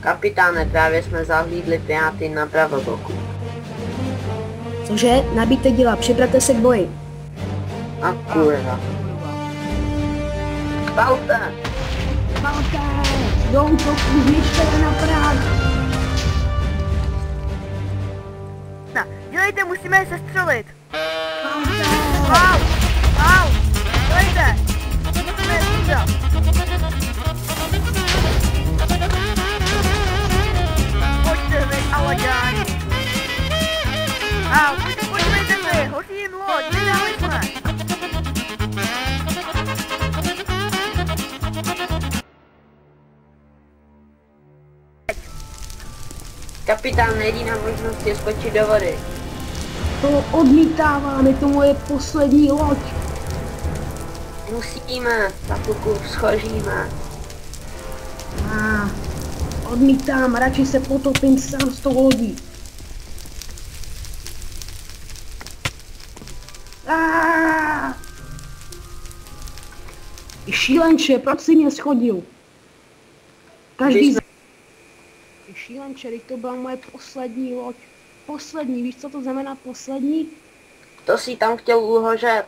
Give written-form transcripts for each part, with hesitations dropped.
Kapitáne, právě jsme zahlídli piráty na pravoboku. Cože? Nabíjte díla, připravte se k boji. A kurva. Spalte! Spalte! Do útoku, zničte je na prach! Dělejte, musíme je sestřelit! Spalte! Wow! Wow! Dělejte! Musíme je střídat! Pojďte vy, Alagáni! Podívejte si, hoří jim loď, vydali jsme! Kapitán, jediná možnost je skočit do vody. To odmítávám, je to moje poslední loď. Musíme, za chvilku schoříme. Odmítám, radši se potopím sám s tou lodí. Šílenče, proč jsi mě schodil? Šílenče, to byla moje poslední loď. Poslední, víš co to znamená poslední? To si tam chtěl uhořet.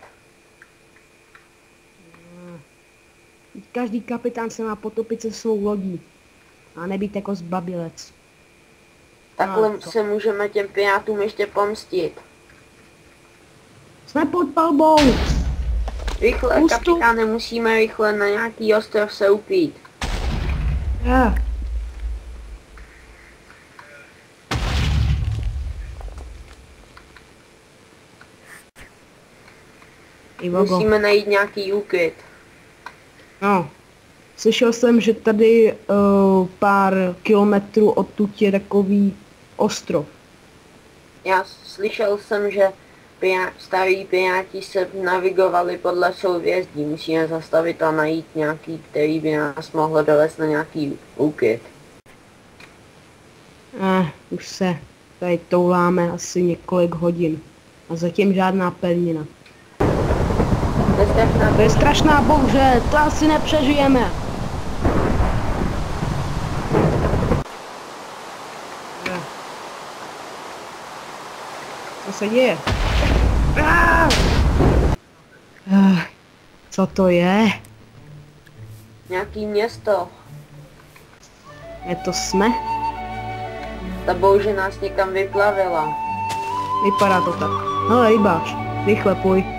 Každý kapitán se má potopit se svou lodí. A nebýt jako zbabilec. Takhle se můžeme těm pirátům ještě pomstit. Jsme pod palbou! Rychle, kapitáne, musíme rychle na nějaký ostrov se upít. Musíme najít nějaký úkryt. No, slyšel jsem, že tady pár kilometrů odtud je takový ostrov. Já slyšel jsem, že starí piráti se navigovali podle souhvězdí. Musíme zastavit a najít nějaký, který by nás mohl dovést na nějaký úkryt. Už se tady touláme asi několik hodin. A zatím žádná pevnina. To je strašná bouře, to asi nepřežijeme. Co se děje? Co to je? Nějaký město. Je to jsme? Ta bouře nás někam vyplavila. Vypadá to tak. Hele, rybář, rychle půj.